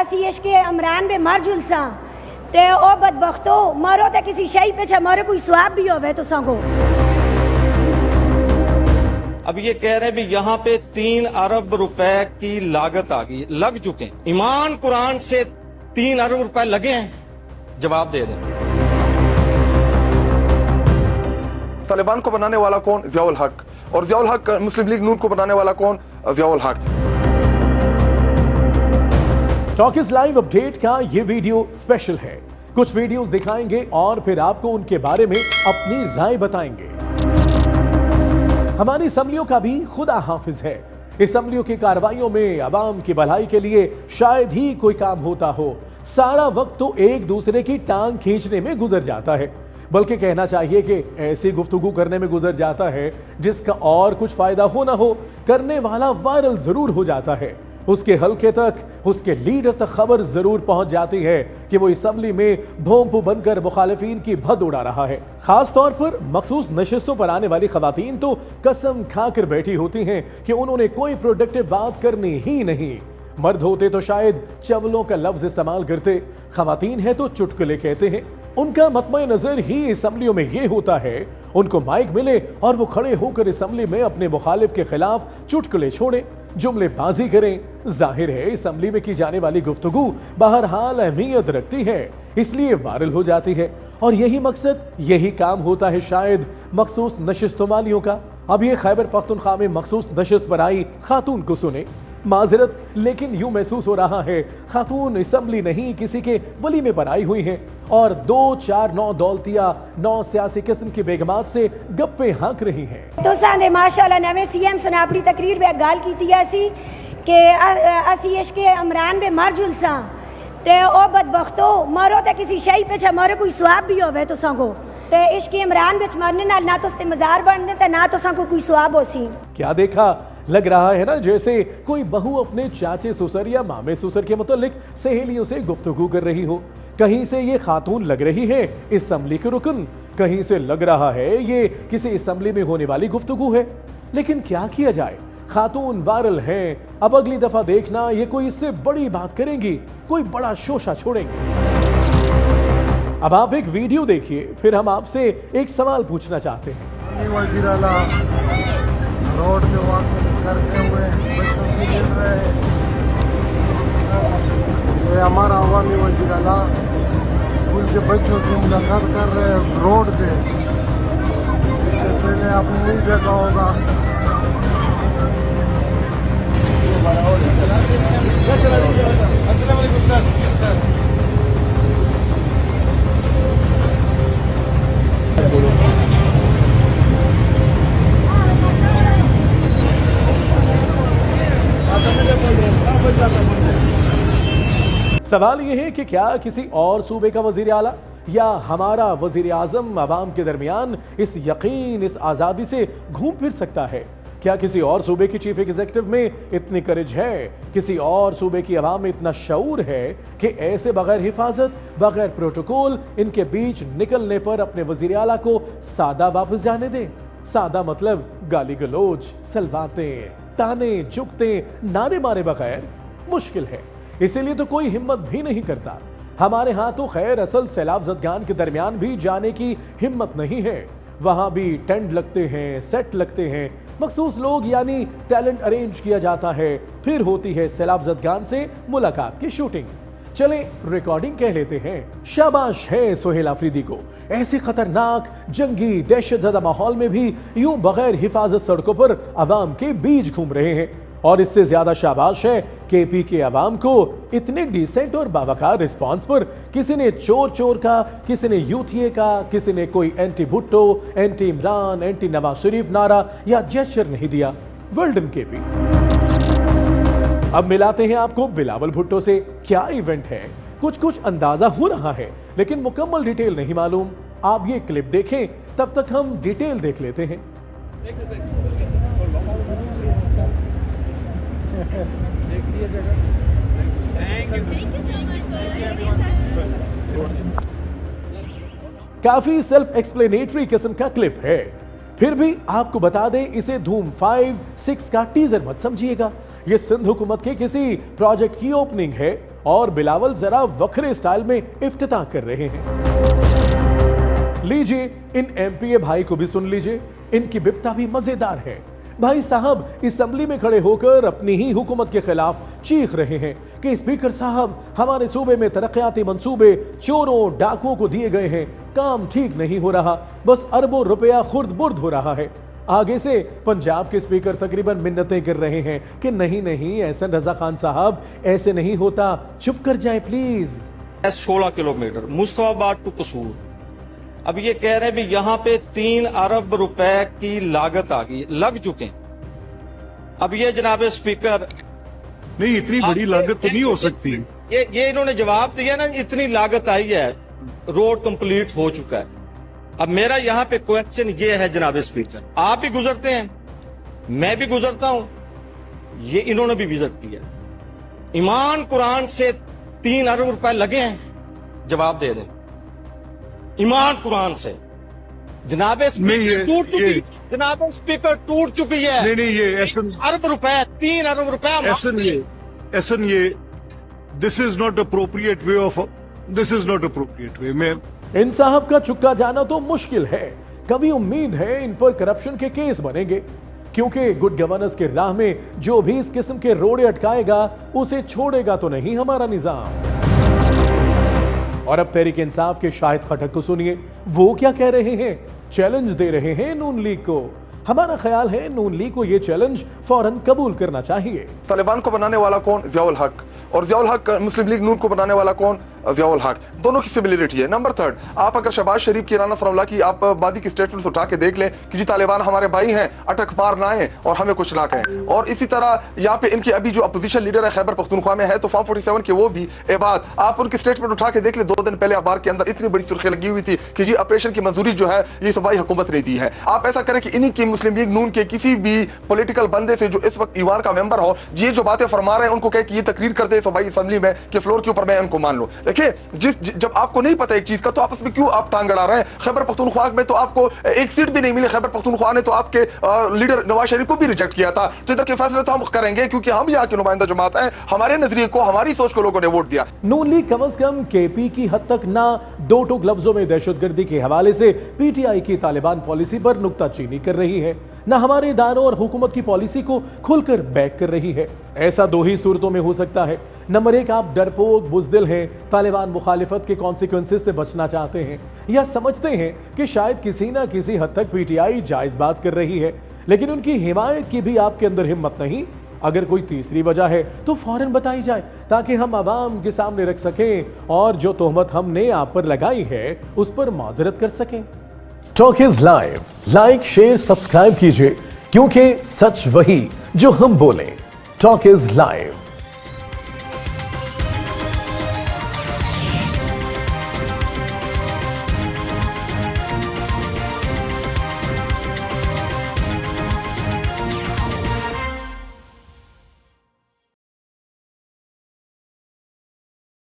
असी इश्क इमरान बे मर जुलसा ते ओ बदबख्तो मरो ते किसी शई पे छ मरो कोई स्वाब भी होवे तो संगो। अब ये कह रहे हैं भी यहाँ पे 3 अरब रुपए की लागत आ गई, लग चुके हैं। ईमान कुरान से 3 अरब रुपए लगे हैं? जवाब दे दें। तालिबान को बनाने वाला कौन? ज़ियाउल हक। और ज़ियाउल हक मुस्लिम लीग नून को बनाने वाला कौन? ज़ियाउल हक। टॉकीज लाइव अपडेट का ये वीडियो स्पेशल है। कुछ वीडियोस दिखाएंगे और फिर आपको उनके बारे में अपनी राय बताएंगे। हमारी असम्बलियों का भी खुदा हाफिज है। असम्बलियों की कार्रवाइयों में अवाम की भलाई के लिए शायद ही कोई काम होता हो। सारा वक्त तो एक दूसरे की टांग खींचने में गुजर जाता है, बल्कि कहना चाहिए कि ऐसी गुफ्तगू करने में गुजर जाता है जिसका और कुछ फायदा हो ना हो, करने वाला वायरल जरूर हो जाता है। उसके हल्के तक, उसके लीडर तक खबर जरूर पहुंच जाती है कि वो असम्बली में भोंपू बनकर मुखालिफिन की भद उड़ा रहा है। खास तौर पर मखसूस नशिस्तों पर आने वाली खवातीन तो कसम खाकर बैठी होती हैं कि उन्होंने कोई प्रोडक्टिव बात करनी ही नहीं। मर्द होते तो शायद चवलों का लफ्ज इस्तेमाल करते, खवातीन है तो चुटकुले कहते हैं। उनका मतमय नजर ही असम्बलियों में ये होता है, उनको माइक मिले और वो खड़े होकर असम्बली में अपने मुखालिफ के खिलाफ चुटकुले छोड़े, जुमलेबाजी करें। जाहिर है असम्बली में की जाने वाली गुफ्तगू बहरहाल अहमियत रखती है, इसलिए वायरल हो जाती है। और यही मकसद, यही काम होता है शायद मखसूस नशिस्तों वालियों का। अब ये खैबर पख्तूनख्वा में मखसूस नशिस्त पर आई खातून को सुने। माजरत, लेकिन यूं महसूस हो रहा है खातून असम्बली नहीं किसी के वलीमे पर आई हुई हैं और 2-4 नौ दौलतिया 9 सियासी किस्म की बेगमात से गप्पे हाँक रही हैं। तो सादे माशाल्लाह नवे सीएम सुना अपनी तकरीर में गाल की थी ऐसी कि असी इश्क इमरान बे मर जुलसा ते ओ बदबख्तो मरो ते किसी शई पे छ मरो कोई स्वाब भी होवे तो संगो ते इश्क इमरान बिच मरने नाल ना तो उसते मजार बनदे ते ना तो संगो कोई स्वाब होसी। क्या देखा, लग रहा है ना जैसे कोई बहू अपने चाचे ससुर या मामे ससुर के मुतालिक सहेलियों से गुफ्तगू कर रही हो। कहीं से ये खातून लग रही है असम्बली के रुकन, कहीं से लग रहा है ये किसी असम्बली में होने वाली गुफ्तगू है। लेकिन क्या किया जाए, खातून वायरल है। अब अगली दफा देखना ये कोई इससे बड़ी बात करेंगी, कोई बड़ा शोशा छोड़ेंगे। अब आप एक वीडियो देखिए, फिर हम आपसे एक सवाल पूछना चाहते हैं। वज़ीर आला रोड के वाक़ करते हुए बच्चों से मिल रहे हैं। ये हमारा अवामी वज़ीर आला स्कूल के बच्चों से मुलाकात कर रहे हैं रोड पे। इससे पहले आपने नहीं देखा होगा। सवाल यह है कि क्या किसी और सूबे का वजीर आला या हमारा वजीर आजम अवाम के दरमियान इस यकीन, इस आज़ादी से घूम फिर सकता है? क्या किसी और सूबे की चीफ एग्जीक्यूटिव में इतनी करेज है, किसी और सूबे की आवाम में इतना शऊर है कि ऐसे बगैर हिफाजत, बगैर प्रोटोकॉल इनके बीच निकलने पर अपने वजीर आला को सादा वापस जाने दें? सादा मतलब गाली गलोच, सलवातें, ताने, जुगते, नारे मारे बगैर मुश्किल है। इसीलिए तो कोई हिम्मत भी नहीं करता। हमारे यहाँ तो खैर असल सैलाब ज़दगान के दरमियान भी जाने की हिम्मत नहीं है। वहां भी टेंट लगते हैं, सेट लगते हैं, मखसूस लोग यानी टैलेंट अरेंज किया जाता है, फिर होती है सैलाब ज़दगान से मुलाकात की शूटिंग। चले रिकॉर्डिंग कह लेते हैं। शाबाश है सुहेल आफरीदी को, ऐसे खतरनाक जंगी दहशतज़दा माहौल में भी यूं बगैर हिफाजत सड़कों पर अवाम के बीच घूम रहे हैं। और इससे ज्यादा शाबाश है केपी के अवाम को, इतने डिसेंट और बावकार रिस्पांस पर किसी ने चोर चोर का, किसी ने यूथिए का, किसी ने कोई anti Bhutto, anti Imran, anti Nawaz Sharif नारा या जेस्चर नहीं दिया। Well done KP. अब मिलाते हैं आपको बिलावल भुट्टो से। क्या इवेंट है, कुछ कुछ अंदाजा हो रहा है लेकिन मुकम्मल डिटेल नहीं मालूम। आप ये क्लिप देखें, तब तक हम डिटेल देख लेते हैं। काफी सेल्फ एक्सप्लेनेटरी किस्म का क्लिप है, फिर भी आपको बता दें इसे धूम 5-6 का टीजर मत समझिएगा। ये सिंध हुकूमत के किसी प्रोजेक्ट की ओपनिंग है और बिलावल जरा वखरे स्टाइल में इफ्तिताह कर रहे हैं। लीजिए इन एमपीए भाई को भी सुन लीजिए, इनकी बिप्ता भी मजेदार है। भाई साहब असेंबली में खड़े होकर अपनी ही हुकूमत के खिलाफ चीख रहे हैं कि स्पीकर साहब हमारे सूबे में तरक्याती मंसूबे चोरों डाकुओं को दिए गए हैं, काम ठीक नहीं हो रहा, बस अरबों रुपया खुर्द बुर्द हो रहा है। आगे से पंजाब के स्पीकर तकरीबन मिन्नतें कर रहे हैं कि नहीं नहीं एहसन रजा खान साहब ऐसे नहीं होता, चुप कर जाए प्लीज। 16 किलोमीटर मुस्तफाबाद टू कसूर। अब ये कह रहे हैं भी यहाँ पे 3 अरब रुपए की लागत आ गई, लग चुके हैं। अब ये जनाब स्पीकर नहीं, इतनी बड़ी लागत तो नहीं हो सकती। ये इन्होंने जवाब दिया ना, इतनी लागत आई है, रोड कंप्लीट हो चुका है। अब मेरा यहाँ पे क्वेश्चन ये है जनाब स्पीकर, आप भी गुजरते हैं, मैं भी गुजरता हूं, ये इन्होंने भी विजिट किया, ईमान कुरान से 3 अरब रुपए लगे हैं, जवाब दे दें। ईमान कुरान से जनाब स्पीकर टूट चुकी, जनाब स्पीकर टूट चुकी है। नहीं, ये एहसन अरब रुपए, 3 अरब रुपए। एहसन ये this is not appropriate way of, this is not appropriate way. मैं इन साहब का चुक्का जाना तो मुश्किल है, कभी उम्मीद है इन पर करप्शन के केस बनेंगे, क्योंकि गुड गवर्नेंस के राह में जो भी इस किस्म के रोड़े अटकाएगा उसे छोड़ेगा तो नहीं हमारा निजाम। और अब तहरीक इंसाफ के शाहिद खटक को सुनिए, वो क्या कह रहे हैं, चैलेंज दे रहे हैं नून लीग को। हमारा ख्याल है नून लीग को यह चैलेंज फौरन कबूल करना चाहिए। तालिबान को बनाने वाला कौन? ज़ियाउल हक। और ज़ियाउल हक मुस्लिम लीग नून को बनाने वाला कौन? ज़ियाउल हक। दोनों की सिमिलरिटी है। नंबर 3, आप अगर शहबाज शरीफ की, राना सनाउल्लाह की आप बादी की स्टेटमेंट्स उठा के देख लें कि जी तालिबान हमारे भाई हैं, अटक पार ना आए और हमें कुछ ना कहें। और इसी तरह यहाँ पे इनके अभी जो अपोजिशन लीडर है खैबर पख्तूनख्वा में है, तो फॉर्म 47 के वो भी इबाद, आप उनकी स्टेटमेंट उठा के देख ले, 2 दिन पहले अखबार के अंदर इतनी बड़ी सुर्खी लगी हुई थी कि जी ऑपरेशन की मंजूरी जो है ये सूबाई हुकूमत ने दी है। आप ऐसा करें कि इन्हीं की मुस्लिम लीग नून के किसी भी पॉलिटिकल बंदे से जो इस वक्त ईवान का मेंबर हो, ये जो बातें फरमा रहे हैं उनको कहे कि ये तकरीर कर दे सूबाई असेंबली में कि फ्लोर के ऊपर मैं उनको मान लूं। देखिए जब आपको नहीं पता एक चीज का तो आपस में क्यों आप टांग अड़ा रहे हैं? खैबर पख्तूनख्वा में तो आपको एक सीट भी नहीं मिली, खैबर पख्तूनख्वा ने तो आपके लीडर नवाज शरीफ को भी रिजेक्ट किया था। तो इधर के फैसले तो हम करेंगे क्योंकि हम यहाँ की नुमाइंदा जमात है, हमारे नजरिए को, हमारी सोच को लोगों ने वोट दिया। नून लीग कम से कम केपी की हद तक ना दो टूक लफ्जों में दहशतगर्दी के हवाले से पीटीआई की तालिबान पॉलिसी पर नुक्ताचीनी कर रही है, ना हमारे इदारों और हुकूमत की पॉलिसी को खुलकर बैक कर रही है। ऐसा 2 ही सूरतों में हो सकता है। नंबर 1, आप डरपोक बुजदिल हैं, तालिबान मुखालिफत के कॉन्सिक्वेंसेस से बचना चाहते हैं, या समझते हैं कि शायद किसी ना किसी हद तक पीटीआई जायज बात कर रही है, लेकिन उनकी हिमायत की भी आपके अंदर हिम्मत नहीं। अगर कोई तीसरी वजह है तो फौरन बताई जाए ताकि हम आवाम के सामने रख सकें और जो तोहमत हमने आप पर लगाई है उस पर माजरत कर सकें। Talk is live, like share subscribe कीजिए, क्योंकि सच वही जो हम बोले। Talk is live.